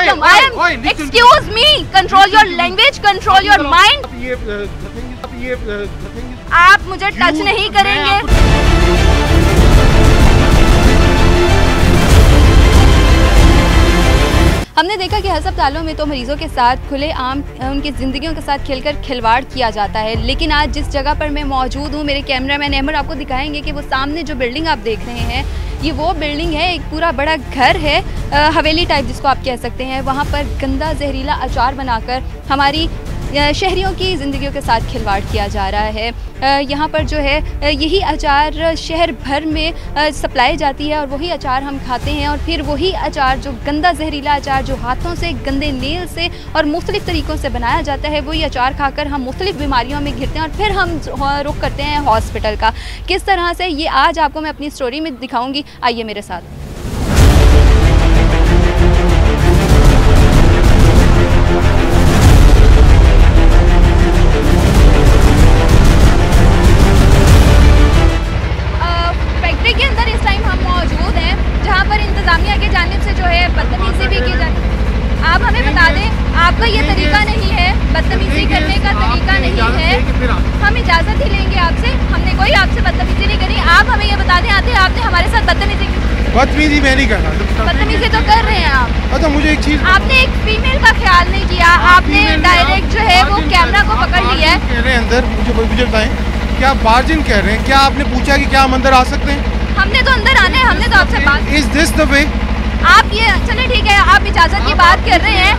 problem. I am. Excuse me. Control your language. Control your mind. आप मुझे touch नहीं करेंगे। हमने देखा कि अस्पतालों में तो मरीजों के साथ खुले आम उनकी ज़िंदगियों के साथ खेलकर खिलवाड़ किया जाता है, लेकिन आज जिस जगह पर मैं मौजूद हूँ, मेरे कैमरामैन अहमद आपको दिखाएंगे कि वो सामने जो बिल्डिंग आप देख रहे हैं, ये वो बिल्डिंग है, एक पूरा बड़ा घर है, हवेली टाइप जिसको आप कह सकते हैं। वहाँ पर गंदा जहरीला अचार बनाकर हमारी शहरियों की ज़िंदगियों के साथ खिलवाड़ किया जा रहा है। यहाँ पर जो है यही अचार शहर भर में सप्लाई जाती है और वही अचार हम खाते हैं, और फिर वही अचार जो गंदा जहरीला अचार जो हाथों से गंदे नेल से और मुख्तलिफ़ तरीक़ों से बनाया जाता है, वही अचार खाकर हम मुख्तलिफ़ बीमारियों में घिरते हैं और फिर हम रुख करते हैं हॉस्पिटल का। किस तरह से ये आज आपको मैं अपनी स्टोरी में दिखाऊँगी, आइए मेरे साथ। के अंदर इस टाइम हम मौजूद हैं, जहां पर इंतजामिया की जानिब से जो है बदतमीजी भी की जाती है। आप हमें बता दें, आपका ये तरीका नहीं है, बदतमीजी करने का तरीका नहीं है। हम इजाज़त ही लेंगे आपसे, हमने कोई आपसे बदतमीजी नहीं करी। आप हमें ये बता दें, आते आपने हमारे साथ बदतमीजी की? बदतमीजी मैं नहीं कर रहा। बदतमीजी तो कर रहे हैं आप। अच्छा, मुझे एक चीज़, आपने एक फीमेल का ख्याल नहीं किया, आपने डायरेक्ट जो है वो कैमरा को पकड़ लिया है। कह रहे हैं अंदर, मुझे बताएं, क्या बार्जिन कह रहे हैं? क्या आपने पूछा कि क्या हम अंदर आ सकते हैं? हमने तो अंदर आना है, हमने तो आपसे बात। Is this the way? आप ये चले ठीक है, आप इजाज़त की बात कर रहे हैं,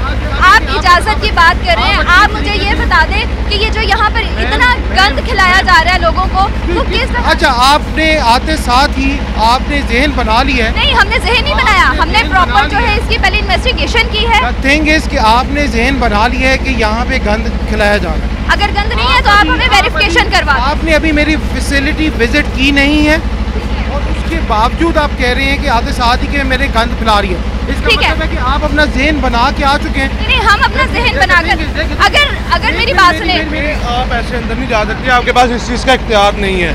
आप इजाज़त की बात कर रहे हैं। आप मुझे ये बता दें कि ये जो यहाँ पर इतना गंद खिलाया जा रहा है लोगों को, वो किस? अच्छा, आपने आते साथ ही आपने जहन बना लिया है? नहीं, हमने जहन नहीं बनाया, हमने प्रॉपर जो है इसकी पहले इन्वेस्टिगेशन की है। थिंग इज कि आपने जहन बना लिया है कि यहाँ पे गंद खिलाया जा रहा है। अगर गंद नहीं है तो आप हमें वेरिफिकेशन करवा। आपने अभी मेरी फैसिलिटी विजिट की नहीं है और उसके बावजूद आप कह रहे हैं कि आते साथ ही के मेरे गंद फैला रही है। इसका मतलब है कि आप अपना जहन बना के आ चुके हैं। नहीं, हम अपना जहन बनाकर, अगर मेरी बात सुने, आप ऐसे अंदर नहीं जा सकते, आपके पास इस चीज़ का इख्तियार नहीं है,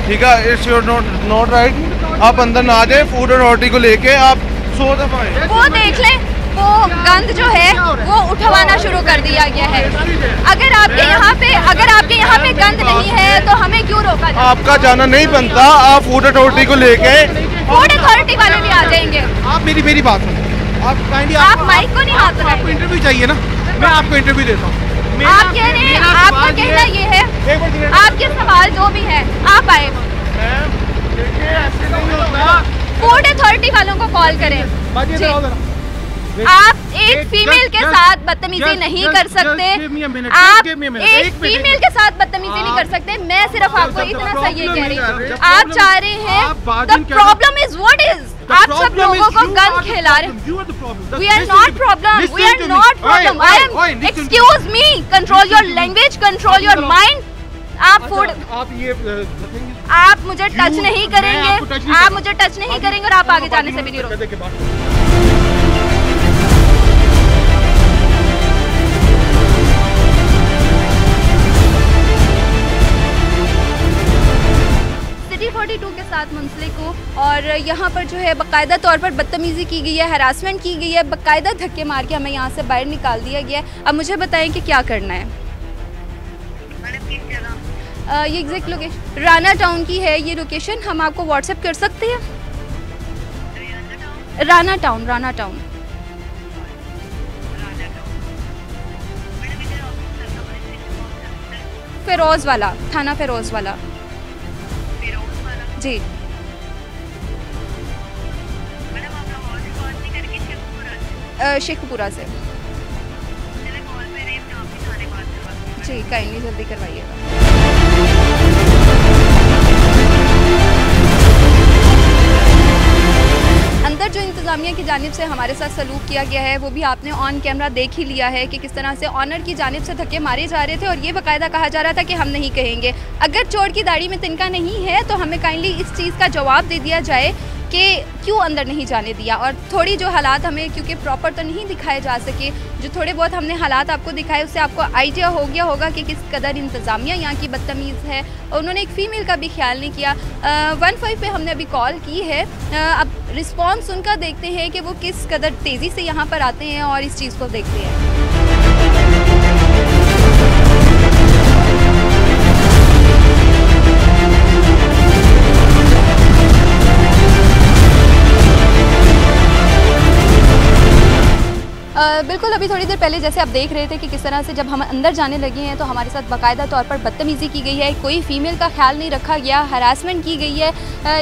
ठीक है? It's your not right. आप अंदर ना जाए, फूड अथॉरिटी को लेके आप 100 दफ़ा वो देख लें, वो गंद जो है वो उठवाना शुरू कर दिया गया है। अगर आपके यहाँ पे गंद नहीं है तो हमें क्यों रोका जाए? आपका जाना नहीं बनता, आप फूड अथॉरिटी को लेके। फूड अथॉरिटी वाले भी आ जाएंगे। आप मेरी बात सुनो, आप माइक को नहीं हाथ लगाएं। आपको इंटरव्यू चाहिए ना, मैं आपको इंटरव्यू देता हूँ। आप कह रहे हैं, आपका कहना ये है, आपके सवाल जो भी है आप आए, फूड अथॉरिटी वालों को कॉल करें। आप एक फीमेल के साथ बदतमीजी नहीं कर सकते, आप एक फीमेल के साथ बदतमीजी नहीं कर सकते। मैं सिर्फ आपको इतना सा ये कह रही हूँ, आप चाह रहे हैं, the problem is what is, आप सब लोगों को गंद खिला रहे हैं। We are not problem, we are not problem. I am, excuse me, control your language, control your mind. आप फूड, आप मुझे टच नहीं करेंगे, आप मुझे टच नहीं करेंगे और आप आगे जाने से भी नहीं रोकेंगे। सिटी 42 के साथ मुंसलिक हूँ और यहाँ पर जो है बाकायदा तौर पर बदतमीज़ी की गई है, हरासमेंट की गई है, बाकायदा धक्के मार के हमें यहाँ से बाहर निकाल दिया गया है। अब मुझे बताएं कि क्या करना है। ये एग्जैक्ट लोकेशन राना टाउन की है, ये लोकेशन हम आपको व्हाट्सएप कर सकते हैं। राना टाउन फेरोज वाला, थाना फेरोज वाला जी। शेखपुरा से जी, काइंडली जल्दी करवाइएगा। अंदर जो इंतज़ामिया की जानिब से हमारे साथ सलूक किया गया है वो भी आपने ऑन कैमरा देख ही लिया है कि किस तरह से ऑनर की जानिब से धक्के मारे जा रहे थे और ये बाकायदा कहा जा रहा था कि हम नहीं कहेंगे। अगर चोर की दाढ़ी में तिनका नहीं है तो हमें काइंडली इस चीज़ का जवाब दे दिया जाए कि क्यों अंदर नहीं जाने दिया। और थोड़ी जो हालात हमें क्योंकि प्रॉपर तो नहीं दिखाए जा सके, जो थोड़े बहुत हमने हालात आपको दिखाए उससे आपको आइडिया हो गया होगा कि किस कदर इंतज़ामिया यहाँ की बदतमीज़ है। और उन्होंने एक फ़ीमेल का भी ख्याल नहीं किया। 15 पे हमने अभी कॉल की है, अब रिस्पॉन्स उनका देखते हैं कि वो किस कदर तेज़ी से यहाँ पर आते हैं और इस चीज़ को देखते हैं। बिल्कुल, अभी थोड़ी देर पहले जैसे आप देख रहे थे कि किस तरह से जब हम अंदर जाने लगे हैं तो हमारे साथ बाकायदा तौर पर बदतमीज़ी की गई है, कोई फ़ीमेल का ख्याल नहीं रखा गया, हरासमेंट की गई है।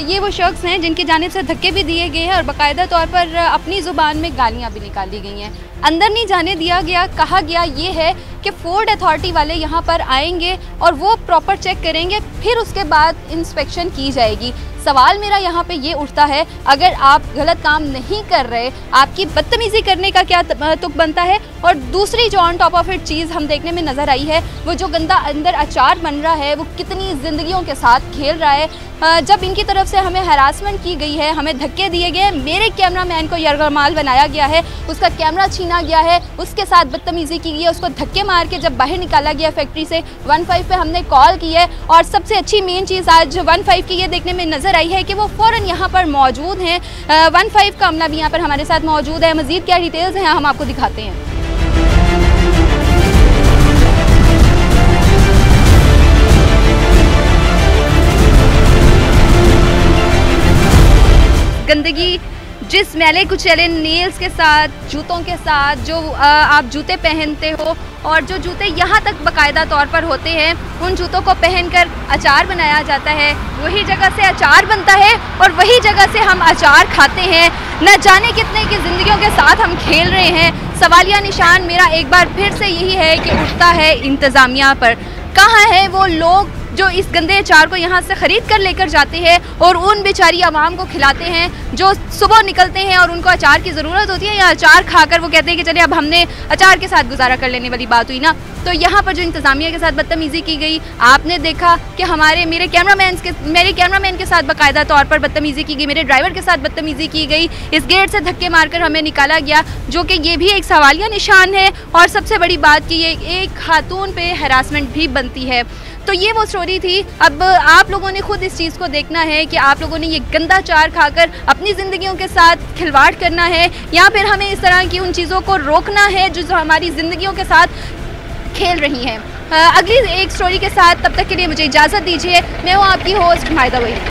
ये वो शख्स हैं जिनकी जानिब से धक्के भी दिए गए हैं और बाकायदा तौर पर अपनी ज़ुबान में गालियाँ भी निकाली गई हैं। अंदर नहीं जाने दिया गया। कहा गया ये है कि फूड अथॉरिटी वाले यहाँ पर आएंगे और वो प्रॉपर चेक करेंगे, फिर उसके बाद इंस्पेक्शन की जाएगी। सवाल मेरा यहाँ पे ये उठता है, अगर आप गलत काम नहीं कर रहे, आपकी बदतमीज़ी करने का क्या तुक बनता है? और दूसरी जो ऑन टॉप ऑफ इट चीज़ हम देखने में नज़र आई है, वो जो गंदा अंदर अचार बन रहा है, वो कितनी ज़िंदगियों के साथ खेल रहा है। जब इनकी तरफ से हमें हरासमेंट की गई है, हमें धक्के दिए गए, मेरे कैमरामैन को यरगमाल बनाया गया है, उसका कैमरा छीना गया है, उसके साथ बदतमीज़ी की गई है, उसको धक्के मार के जब बाहर निकाला गया फैक्ट्री से। 15 पे हमने कॉल की है और सबसे अच्छी मेन चीज़ आज 15 की ये देखने में नज़र आई है कि वो फ़ौरन यहाँ पर मौजूद हैं। 15 का अमला भी यहाँ पर हमारे साथ मौजूद है। मज़ीद क्या डिटेल्स हैं हम आपको दिखाते हैं। गंदगी, जिस मैले कुचैले नेल्स के साथ, जूतों के साथ जो आप जूते पहनते हो और जो जूते यहाँ तक बाकायदा तौर पर होते हैं, उन जूतों को पहनकर अचार बनाया जाता है। वही जगह से अचार बनता है और वही जगह से हम अचार खाते हैं। न जाने कितने की ज़िंदगियों के साथ हम खेल रहे हैं। सवालिया निशान मेरा एक बार फिर से यही है कि उठता है इंतज़ामिया पर। कहाँ है वो लोग जो इस गंदे अचार को यहाँ से ख़रीद कर लेकर जाते हैं और उन बेचारी आवाम को खिलाते हैं जो सुबह निकलते हैं और उनको अचार की ज़रूरत होती है, या अचार खाकर वो कहते हैं कि चलिए अब हमने अचार के साथ गुजारा कर लेने वाली बात हुई ना। तो यहाँ पर जो इंतज़ामिया के साथ बदतमीज़ी की गई, आपने देखा कि मेरे कैमरामैन के साथ बाकायदा तौर पर बदतमीज़ी की गई, मेरे ड्राइवर के साथ बदतमीज़ी की गई, इस गेट से धक्के मारकर हमें निकाला गया, जो कि ये भी एक सवालिया निशान है। और सबसे बड़ी बात कि ये एक खातून पे हरासमेंट भी बनती है। तो ये वो स्टोरी थी। अब आप लोगों ने खुद इस चीज़ को देखना है कि आप लोगों ने ये गंदा चार खाकर अपनी ज़िंदगियों के साथ खिलवाड़ करना है, या फिर हमें इस तरह की उन चीज़ों को रोकना है जो हमारी ज़िंदगियों के साथ खेल रही हैं। अगली एक स्टोरी के साथ, तब तक के लिए मुझे इजाज़त दीजिए। मैं हूँ आपकी होस्ट माहिदा वहीद।